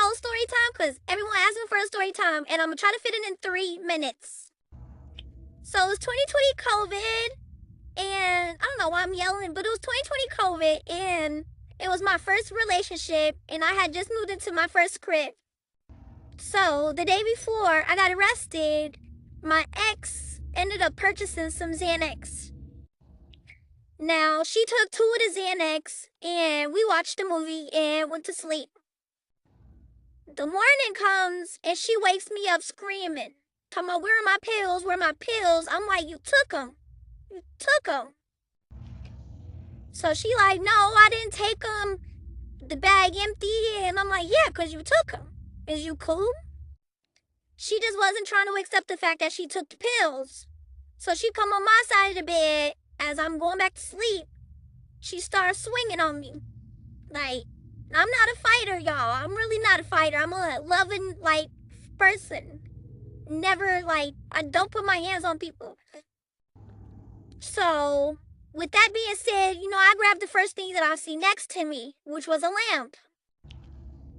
whole story time because everyone asked me for a story time, and I'm gonna try to fit it in 3 minutes. So it was 2020 COVID, and I don't know why I'm yelling, but it was 2020 COVID, and it was my first relationship, and I had just moved into my first crib. So the day before I got arrested, my ex ended up purchasing some Xanax. Now, she took 2 of the Xanax, and we watched the movie and went to sleep. The morning comes, and she wakes me up screaming, talking about, where are my pills, where are my pills? I'm like, you took them. You took them. So she like, no, I didn't take them. The bag empty. And I'm like, yeah, because you took them. Is you cool? She just wasn't trying to accept the fact that she took the pills. So she come on my side of the bed as I'm going back to sleep. She starts swinging on me. Like, I'm not a fighter, y'all. I'm really not a fighter. I'm a loving, like, person. Never, like, I don't put my hands on people. So, with that being said, I grabbed the first thing that I see next to me, which was a lamp.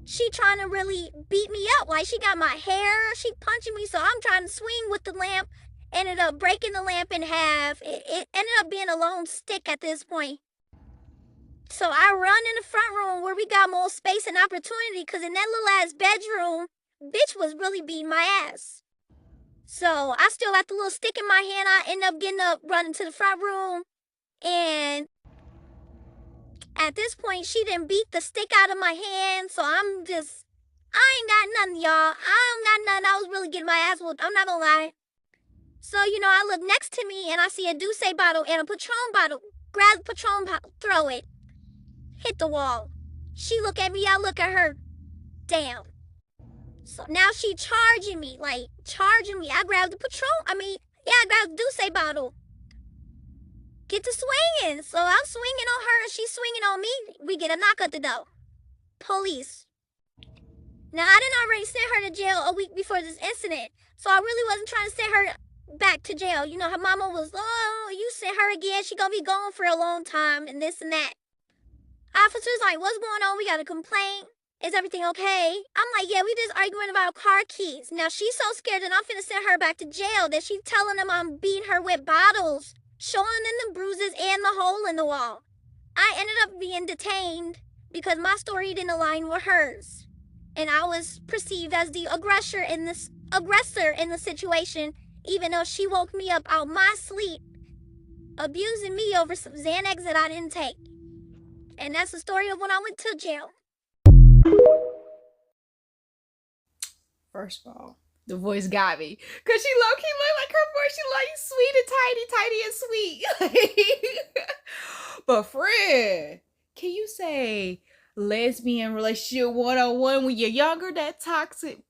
She trying to really beat me up. Like, she got my hair. She punching me, so I'm trying to swing with the lamp. Ended up breaking the lamp in half. It ended up being a lone stick at this point. So I run in the front room where we got more space and opportunity, because in that little ass bedroom, bitch was really beating my ass. So I still got the little stick in my hand. I end up getting up, running to the front room, and at this point, she didn't beat the stick out of my hand. So I ain't got nothing, y'all. I don't got nothing. I was really getting my ass whooped. I'm not gonna lie. So, I look next to me and I see a Douce bottle and a Patron bottle. Grab the Patron bottle, throw it, hit the wall. She look at me, I look at her. Damn. So now she charging me. I grabbed the I grabbed the Douce bottle. Get to swinging. So I'm swinging on her and she's swinging on me. We get a knock at the door. Police. Now, I didn't already send her to jail a week before this incident, so I really wasn't trying to send her back to jail. Her mama was, oh, you sent her again, she gonna be gone for a long time, and this and that. Officer's like, what's going on? We got a complaint. Is everything okay? I'm like, yeah, we just arguing about car keys. Now, she's so scared that I'm finna send her back to jail that she's telling them I'm beating her with bottles, showing them the bruises and the hole in the wall. I ended up being detained because my story didn't align with hers. And I was perceived as the aggressor in the situation, even though she woke me up out my sleep, abusing me over some Xanax that I didn't take. And that's the story of when I went to jail. First of all, the voice got me. Because she low-key looked like her voice. She like sweet and tiny and sweet. But friend, can you say lesbian relationship 101 when you're younger? That toxic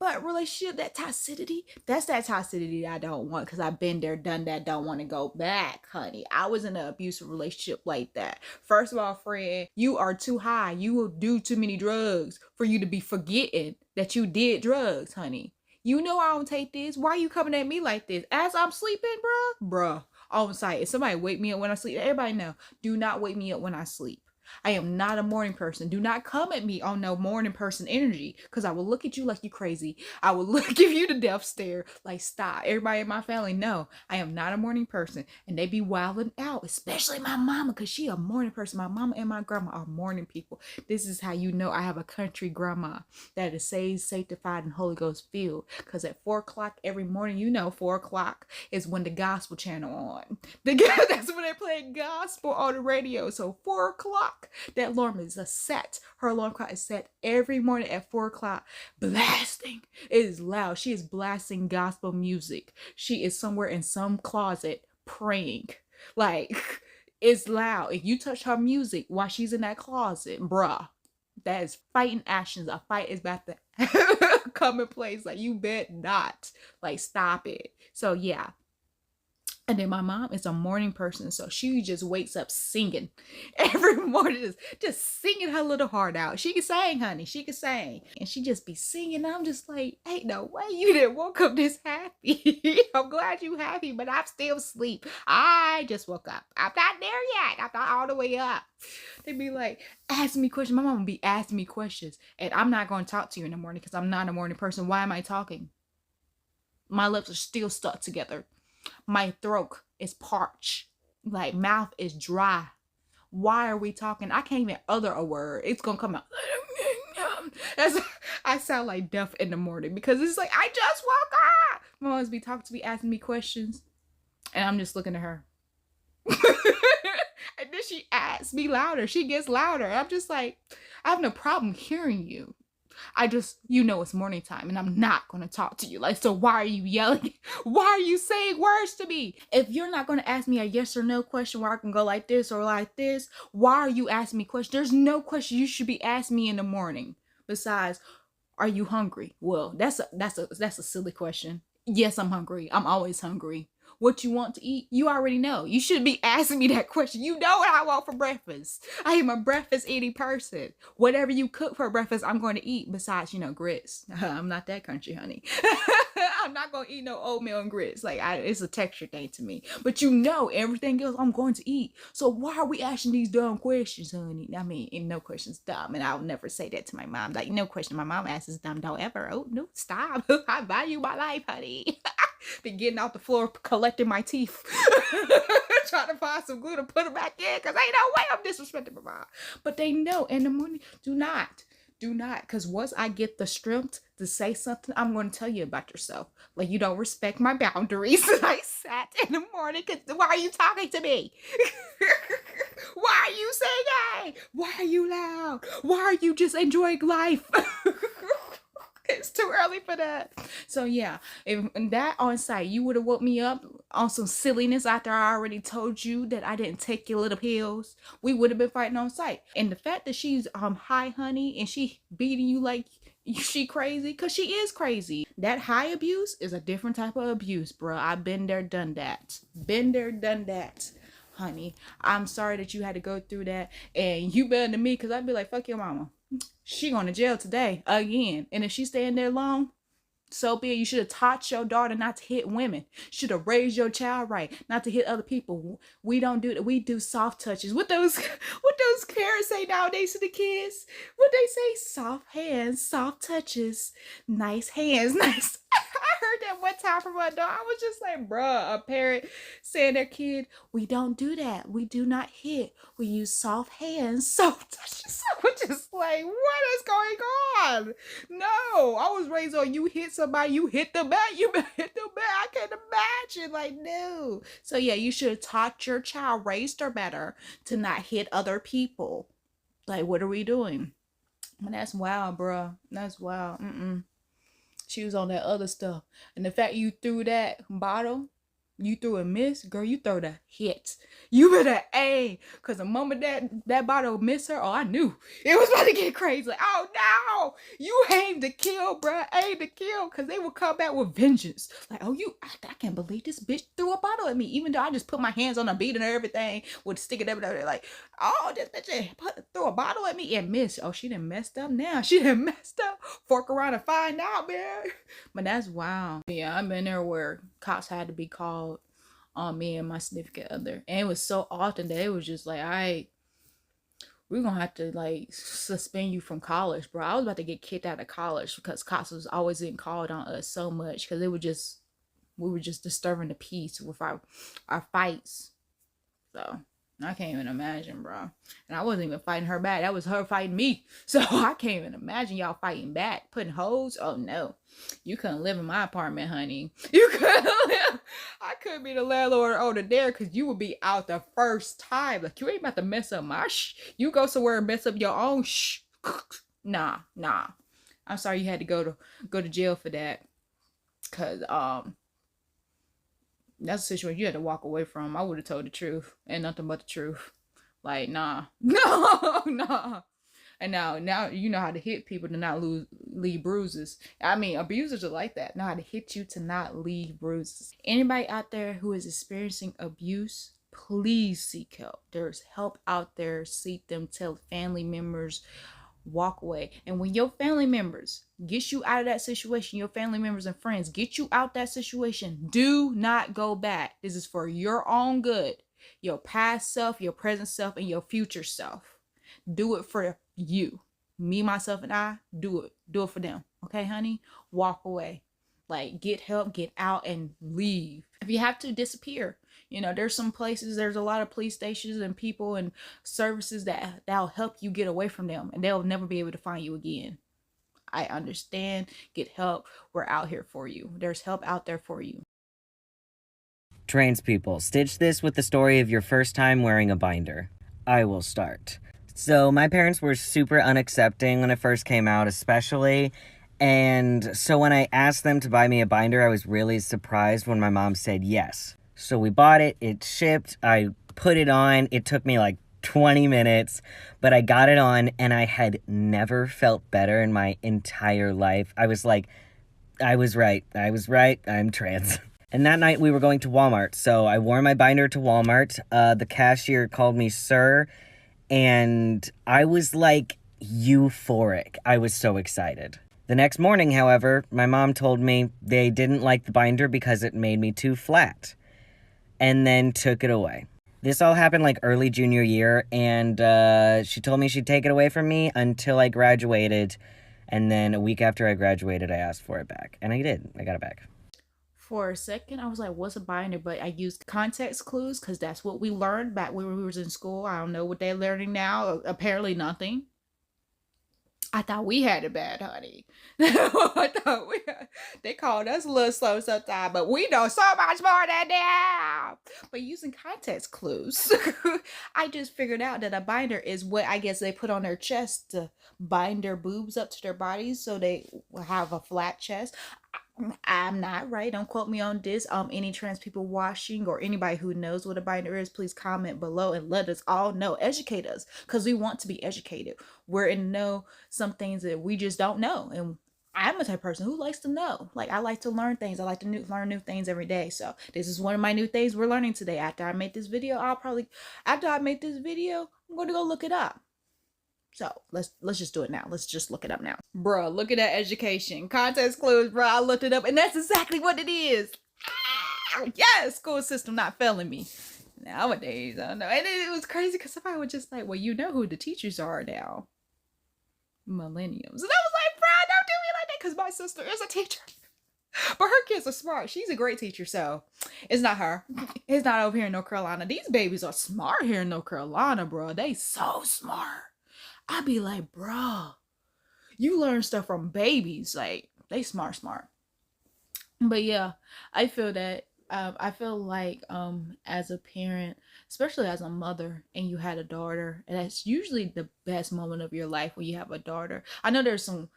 but relationship, that toxicity, that's that toxicity I don't want, because I've been there, done that, don't want to go back, honey. I was in an abusive relationship like that. First of all, friend, you are too high. You will do too many drugs for you to be forgetting that you did drugs, honey. You know I don't take this. Why are you coming at me like this? As I'm sleeping, bruh. On site, if somebody wake me up when I sleep, everybody know, do not wake me up when I sleep. I am not a morning person. Do not come at me on no morning person energy, because I will look at you like you crazy. I will give you the death stare. Like, stop. Everybody in my family know I am not a morning person, and they be wilding out, especially my mama, because she a morning person. My mama and my grandma are morning people. This is how you know I have a country grandma that is saved, sanctified, and Holy Ghost filled, because at 4 o'clock every morning, 4 o'clock is when the gospel channel on. That's when they play gospel on the radio. So 4 o'clock, that alarm is set. Her alarm clock is set every morning at 4 o'clock. Blasting. It is loud. She is blasting gospel music. She is somewhere in some closet praying. Like, it's loud. If you touch her music while she's in that closet, bruh, that is fighting actions. A fight is about to come in place. Like, you bet not. Like, stop it. So yeah, And then my mom is a morning person, so she just wakes up singing every morning, just singing her little heart out. She can sing, honey. She can sing. And she just be singing. I'm just like, ain't no way you didn't woke up this happy. I'm glad you happy, but I'm still asleep. I just woke up. I'm not there yet. I'm not all the way up. They be like, asking me questions. My mom be asking me questions. And I'm not going to talk to you in the morning because I'm not a morning person. Why am I talking? My lips are still stuck together. My throat is parched. Like, mouth is dry. Why are we talking? I can't even utter a word. It's gonna come out. That's, I sound like deaf in the morning because it's like, I just woke up. My mom's be talking to me, asking me questions. And I'm just looking at her. And then she asks me louder. She gets louder. I'm just like, I have no problem hearing you. I just, it's morning time and I'm not going to talk to you. Like, so why are you yelling? Why are you saying words to me? If you're not going to ask me a yes or no question where I can go like this or like this, why are you asking me questions? There's no question you should be asking me in the morning. Besides, are you hungry? Well, that's a silly question. Yes, I'm hungry. I'm always hungry. What you want to eat, you already know. You shouldn't be asking me that question. You know what I want for breakfast. I am a breakfast eating person. Whatever you cook for breakfast, I'm going to eat. Besides, grits. I'm not that country, honey. I'm not going to eat no oatmeal and grits. Like, it's a texture thing to me. But everything else I'm going to eat. So why are we asking these dumb questions, honey? I mean, no question's dumb. And I'll never say that to my mom. Like, no question my mom asks is dumb. Don't ever. Oh, no, stop. I value my life, honey. Be getting off the floor, collecting my teeth, trying to find some glue to put them back in, because ain't no way I'm disrespecting my mom. But they know in the morning, do not, because once I get the strength to say something, I'm going to tell you about yourself. Like, you don't respect my boundaries. I sat in the morning, because why are you talking to me? Why are you singing? Why are you loud? Why are you just enjoying life? It's too early for that. So yeah, if that on site, you would have woke me up on some silliness after I already told you that I didn't take your little pills, we would have been fighting on site. And the fact that she's high, honey, and she beating you like she crazy, because she is crazy. That high abuse is a different type of abuse, bro. I've been there, done that. Been there, done that. Honey, I'm sorry that you had to go through that, and you better than me, because I'd be like, fuck your mama. She going to jail today again. And if she's staying there long, so be it. You should have taught your daughter not to hit women. Should have raised your child right, not to hit other people. We don't do that. We do soft touches. What those parents say nowadays to the kids? What they say? Soft hands, soft touches, nice hands, nice. I heard that one time from my daughter. I was just like, bruh, a parent saying their kid, we don't do that. We do not hit. We use soft hands, soft touches. I was just like, what is going on? No, I was raised on you hit somebody, you hit the bat, you hit the bat. I can't imagine. Like, no. So yeah, you should have taught your child, raised her better to not hit other people. Like, what are we doing? And that's wild, bro. That's wild. She was on that other stuff. And the fact you threw that bottle, you threw a miss, girl, you throw the hit. You better aim. Because the moment that bottle missed her, oh, I knew it was about to get crazy. Like, oh no, you aim to kill, bruh. Aim to kill. Because they will come back with vengeance. Like, oh, I can't believe this bitch threw a bottle at me. Even though I just put my hands on her, beat and everything, would stick it up there. Like, oh, this bitch threw a bottle at me and missed. Oh, she done messed up now. She done messed up. Fork around and find out, man. But that's wild. Yeah, I've been there where cops had to be called on me and my significant other. And it was so often that it was just like, all right, we're gonna have to like suspend you from college, bro. I was about to get kicked out of college because cops was always getting called on us so much because we were just disturbing the peace with our fights. So I can't even imagine, bro. And I wasn't even fighting her back. That was her fighting me. So I can't even imagine y'all fighting back, putting hoes. Oh no, you couldn't live in my apartment, honey. You couldn't live. I couldn't be the landlord over there because you would be out the first time. Like, you ain't about to mess up my You go somewhere and mess up your own Nah. I'm sorry you had to go to jail for that. Cause that's a situation you had to walk away from. I would have told the truth and nothing but the truth. Like, nah. No. And now you know how to hit people to not leave bruises. I mean, abusers are like that. Know how to hit you to not leave bruises. Anybody out there who is experiencing abuse, please seek help. There's help out there. Seek them. Tell family members. Walk away. And when your family members get you out of that situation, your family members and friends get you out that situation, do not go back. This is for your own good. Your past self, your present self, and your future self. Do it for you. Me, myself, and I, do it. Do it for them. Okay, honey? Walk away. Like, get help, get out, and leave. If you have to, disappear. You know, there's some places, there's a lot of police stations and people and services that'll help you get away from them, and they'll never be able to find you again. I understand. Get help. We're out here for you. There's help out there for you. Tradespeople, stitch this with the story of your first time wearing a binder. I will start. So my parents were super unaccepting when it first came out, especially. And so when I asked them to buy me a binder, I was really surprised when my mom said yes. So we bought it, it shipped, I put it on, it took me like 20 minutes, but I got it on and I had never felt better in my entire life. I was like, I was right, I'm trans. And that night we were going to Walmart, so I wore my binder to Walmart. The cashier called me sir, and I was like euphoric. I was so excited. The next morning, however, my mom told me they didn't like the binder because it made me too flat, and then took it away. This all happened like early junior year, and she told me she'd take it away from me until I graduated, and then a week after I graduated, I asked for it back, and I did. I got it back. For a second, I was like, what's a binder? But I used context clues because that's what we learned back when we was in school. I don't know what they're learning now. Apparently nothing. I thought we had it bad, honey. I thought they called us a little slow sometimes, but we know so much more than them. But using context clues, I just figured out that a binder is what I guess they put on their chest to bind their boobs up to their bodies so they will have a flat chest. I'm not right. Don't quote me on this. Any trans people watching or anybody who knows what a binder is, please comment below and let us all know. Educate us, because we want to be educated. We're in know some things that we just don't know, and I'm a type of person who likes to know. Like, I like to learn things. I like to learn new things every day. So this is one of my new things we're learning today. After I make this video, I'm going to go look it up. So let's just do it now. Let's just look it up now. Bruh, look at that education. Context clues, bruh. I looked it up and that's exactly what it is. Yes, school system not failing me. Nowadays, I don't know. And it was crazy because somebody was just like, well, you know who the teachers are now. Millenniums. And I was like, bruh, don't do me like that, because my sister is a teacher. But her kids are smart. She's a great teacher, so it's not her. It's not over here in North Carolina. These babies are smart here in North Carolina, bro. They so smart. I be like, bro, you learn stuff from babies. Like, they smart. But yeah, I feel that. I feel like as a parent, especially as a mother, and you had a daughter, and that's usually the best moment of your life when you have a daughter. I know there's some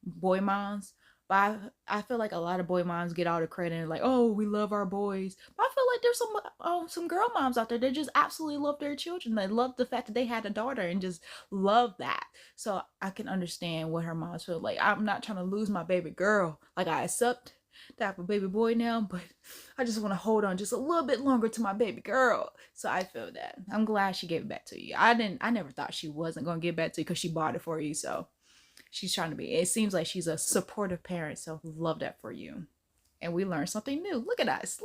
boy moms, but I feel like a lot of boy moms get all the credit and like, oh, we love our boys. But I feel like there's some girl moms out there that just absolutely love their children. They love the fact that they had a daughter and just love that. So I can understand what her moms feel like. I'm not trying to lose my baby girl. Like, I accept that I have a baby boy now, but I just want to hold on just a little bit longer to my baby girl. So I feel that. I'm glad she gave it back to you. I never thought she wasn't going to give it back to you because she bought it for you. So she's trying to be, it seems like she's a supportive parent. So love that for you. And we learned something new. Look at us.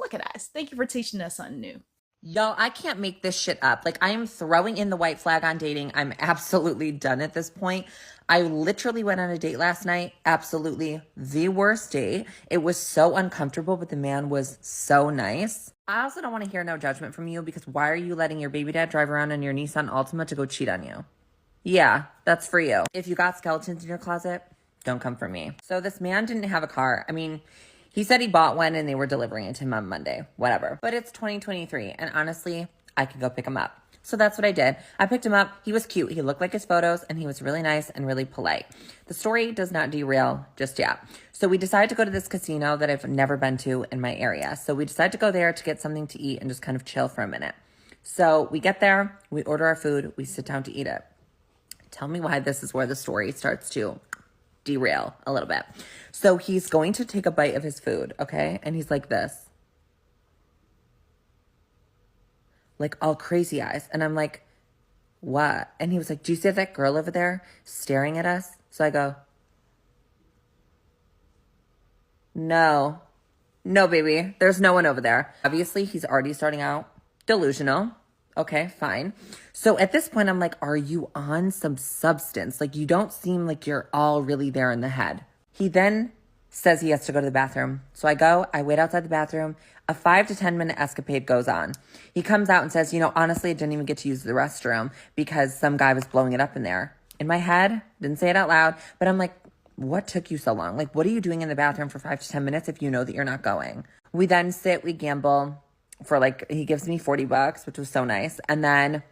Thank you for teaching us something new. Y'all, I can't make this shit up. Like, I am throwing in the white flag on dating. I'm absolutely done at this point. I literally went on a date last night. Absolutely the worst date. It was so uncomfortable, but the man was so nice. I also don't want to hear no judgment from you, because why are you letting your baby dad drive around in your Nissan Altima to go cheat on you? Yeah, that's for you. If you got skeletons in your closet, don't come for me. So this man didn't have a car. I mean, he said he bought one and they were delivering it to him on Monday, whatever. But it's 2023, and honestly, I could go pick him up. So that's what I did. I picked him up. He was cute. He looked like his photos, and he was really nice and really polite. The story does not derail just yet. So we decided to go to this casino that I've never been to in my area. So we decided to go there to get something to eat and just kind of chill for a minute. So we get there, we order our food, we sit down to eat it. Tell me why this is where the story starts to derail a little bit. So he's going to take a bite of his food, okay? And he's like this. Like all crazy eyes. And I'm like, what? And he was like, do you see that girl over there staring at us? So I go, no, baby, there's no one over there. Obviously, he's already starting out delusional. Okay, fine. So at this point, I'm like, are you on some substance? Like, you don't seem like you're all really there in the head. He then says he has to go to the bathroom. So I go, I wait outside the bathroom. A 5 to 10 minute escapade goes on. He comes out and says, honestly, I didn't even get to use the restroom because some guy was blowing it up in there. In my head, didn't say it out loud, but I'm like, what took you so long? Like, what are you doing in the bathroom for 5 to 10 minutes if you know that you're not going? We then sit, we gamble for he gives me $40, which was so nice. And then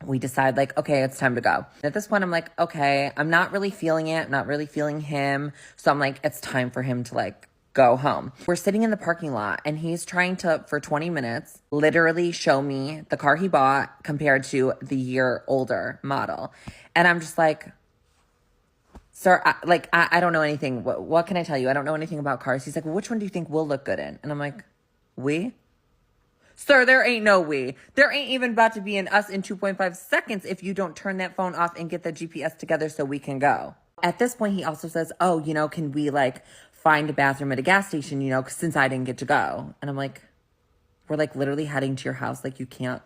we decide okay, it's time to go. At this point, I'm like, okay, I'm not really feeling it. I'm not really feeling him. So I'm like, it's time for him to go home. We're sitting in the parking lot and he's trying to, for 20 minutes, literally show me the car he bought compared to the year older model. And I'm just like, sir, I don't know anything. What can I tell you? I don't know anything about cars. He's like, well, which one do you think we'll look good in? And I'm like, we? Sir, there ain't no we. There ain't even about to be an us in 2.5 seconds if you don't turn that phone off and get the GPS together so we can go. At this point, he also says, oh, can we find a bathroom at a gas station, since I didn't get to go. And I'm like, we're literally heading to your house. You can't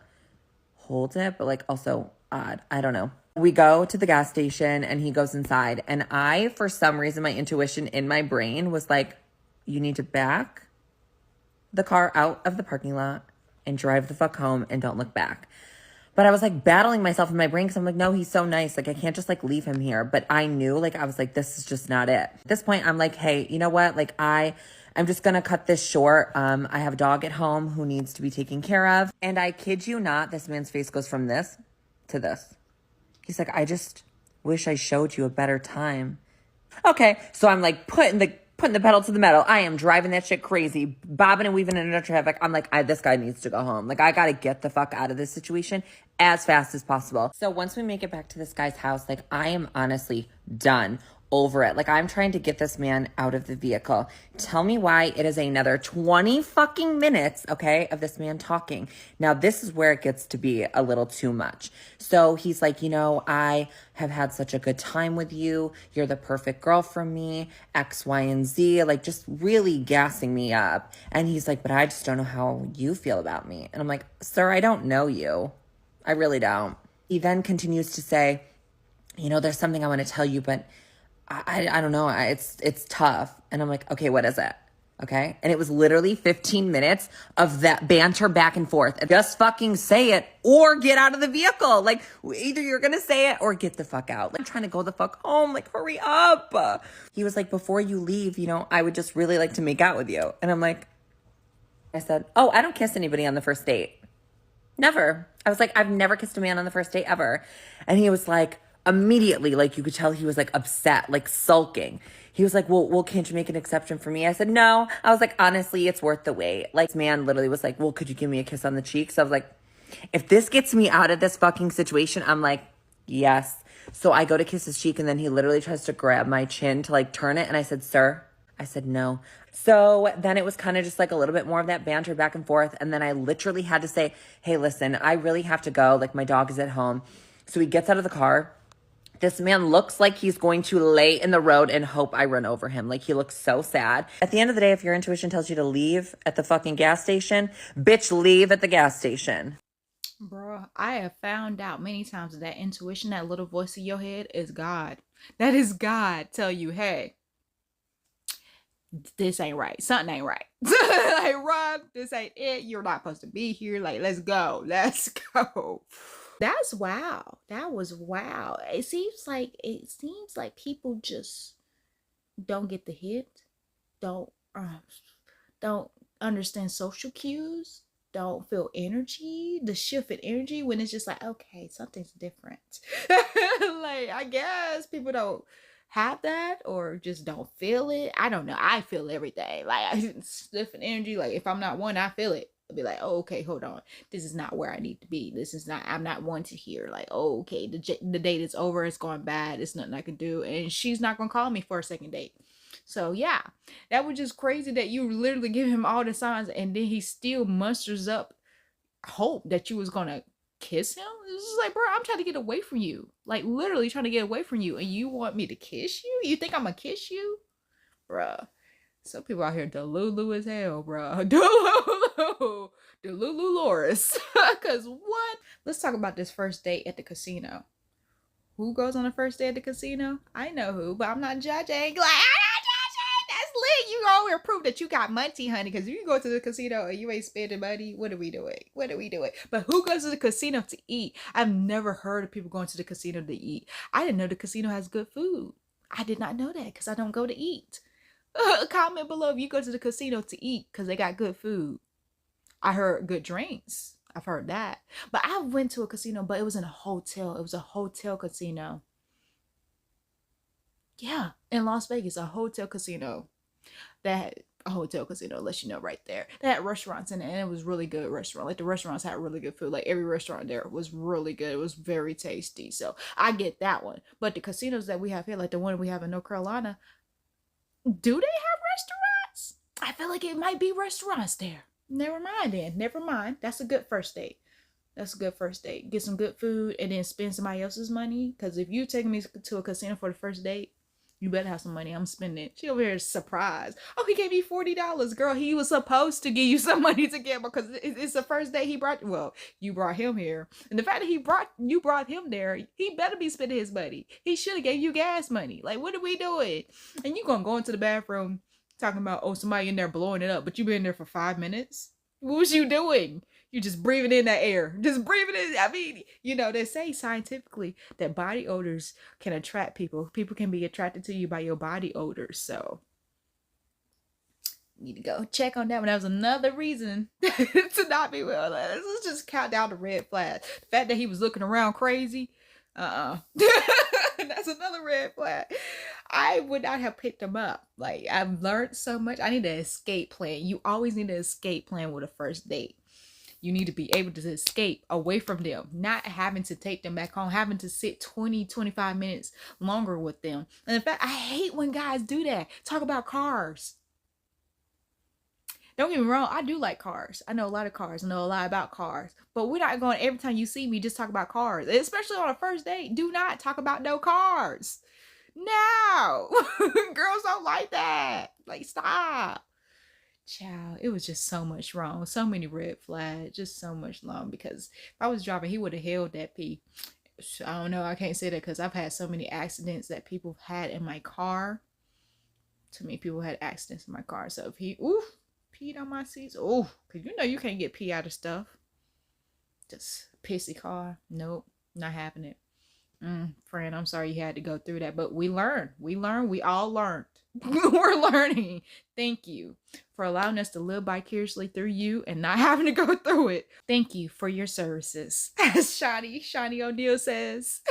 hold it, but also odd. I don't know. We go to the gas station and he goes inside. And I, for some reason, my intuition in my brain was like, you need to back the car out of the parking lot and drive the fuck home and don't look back. But I was battling myself in my brain because I'm like, no, he's so nice. I can't just leave him here. But I knew, I was like, this is just not it. At this point, I'm like, hey, you know what? I'm just going to cut this short. I have a dog at home who needs to be taken care of. And I kid you not, this man's face goes from this to this. He's like, I just wish I showed you a better time. Okay. So I'm putting the pedal to the metal. I am driving that shit crazy, bobbing and weaving into traffic. I'm like, this guy needs to go home. I got to get the fuck out of this situation as fast as possible. So once we make it back to this guy's house, I am honestly done over it. I'm trying to get this man out of the vehicle. Tell me why it is another 20 fucking minutes, okay, of this man talking. Now, this is where it gets to be a little too much. So he's like, I have had such a good time with you. You're the perfect girl for me, X, Y, and Z, just really gassing me up. And he's like, but I just don't know how you feel about me. And I'm like, sir, I don't know you. I really don't. He then continues to say, there's something I want to tell you, but I don't know. It's tough. And I'm like, okay, what is it? Okay. And it was literally 15 minutes of that banter back and forth. Just fucking say it or get out of the vehicle. Either you're going to say it or get the fuck out. Trying to go the fuck home. Hurry up. He was like, before you leave, I would just really like to make out with you. And I'm like, I said, oh, I don't kiss anybody on the first date. Never. I was like, I've never kissed a man on the first date ever. And he was like, immediately, you could tell he was upset, sulking. He was like, well, can't you make an exception for me? I said, no. I was like, honestly, it's worth the wait. This man literally was like, well, could you give me a kiss on the cheek? So I was like, if this gets me out of this fucking situation, I'm like, yes. So I go to kiss his cheek and then he literally tries to grab my chin to turn it. And I said, sir, I said, no. So then it was kind of just a little bit more of that banter back and forth. And then I literally had to say, hey, listen, I really have to go. My dog is at home. So he gets out of the car. This man looks like he's going to lay in the road and hope I run over him. He looks so sad. At the end of the day, if your intuition tells you to leave at the fucking gas station, bitch, leave at the gas station. Bruh, I have found out many times that intuition, that little voice in your head, is God. That is God tell you, hey, this ain't right. Something ain't right. Run, this ain't it. You're not supposed to be here. Let's go. Let's go. That's wow. That was wow. It seems like people just don't get the hit, don't understand social cues, don't feel energy, the shift in energy when it's just okay, something's different. I guess people don't have that or just don't feel it. I don't know. I feel everything. I sniff an energy. If I'm not one, I feel it. I'll be like, oh, okay, hold on. This is not where I need to be. I'm not wanted here. Like, oh, okay, the date is over. It's going bad. It's nothing I can do. And she's not going to call me for a second date. So yeah, that was just crazy that you literally give him all the signs and then he still musters up hope that you was going to kiss him. It's just like, bro, I'm trying to get away from you. Like literally trying to get away from you. And you want me to kiss you? You think I'm going to kiss you? Bruh. Some people out here delulu as hell, bro. Delulu Loris. Cause what? Let's talk about this first date at the casino. Who goes on a first date at the casino? I know who, but I'm not judging. Like, I'm not judging. That's lit. You go here prove that you got money, honey. Cause if you go to the casino and you ain't spending money, what are we doing? What are we doing? But who goes to the casino to eat? I've never heard of people going to the casino to eat. I didn't know the casino has good food. I did not know that because I don't go to eat. Comment below if you go to the casino to eat because they got good food. I heard good drinks. I've heard that. But I went to a casino, but it was in a hotel. It was a hotel casino. Yeah, in Las Vegas, a hotel casino. That a hotel casino lets you know right there. They had restaurants in it, and it was really good restaurant. Like the restaurants had really good food. Like every restaurant there was really good. It was very tasty. So I get that one. But the casinos that we have here, like the one we have in North Carolina, do they have restaurants? I feel like it might be restaurants there. Never mind then. Never mind. That's a good first date. That's a good first date. Get some good food and then spend somebody else's money. Because if you taking me to a casino for the first date, you better have some money. I'm spending it. She over here surprised. Oh, he gave me $40. Girl, he was supposed to give you some money to get because it's the first day he brought. Well, you brought him here. And the fact that you brought him there, he better be spending his money. He should have gave you gas money. Like, what are we doing? And you gonna go into the bathroom talking about, oh, somebody in there blowing it up, but you been there for 5 minutes? What was you doing? You just breathing in that air. Just breathing in. I mean, you know, they say scientifically that body odors can attract people. People can be attracted to you by your body odors. So you need to go check on that one. That was another reason to not be well. Let's just count down the red flags. The fact that he was looking around crazy. That's another red flag. I would not have picked him up. Like, I've learned so much. I need an escape plan. You always need an escape plan with a first date. You need to be able to escape away from them, not having to take them back home, having to sit 20, 25 minutes longer with them. And in fact, I hate when guys do that. Talk about cars. Don't get me wrong, I do like cars. I know a lot of cars. I know a lot about cars. But we're not going every time you see me just talk about cars. Especially on a first date. Do not talk about no cars. No. Girls don't like that. Like, stop. Child, it was just so much wrong. So many red flags. Just so much long. Because if I was driving, he would have held that pee. I don't know. I can't say that because I've had so many accidents that people had in my car. Too many people had accidents in my car. So if he, peed on my seats. Oh, because you know you can't get pee out of stuff. Just pissy car. Nope, not happening. Friend, I'm sorry you had to go through that, but we learned. We all learned. We're learning. Thank you for allowing us to live vicariously through you and not having to go through it. Thank you for your services. As Shawnee O'Neal says.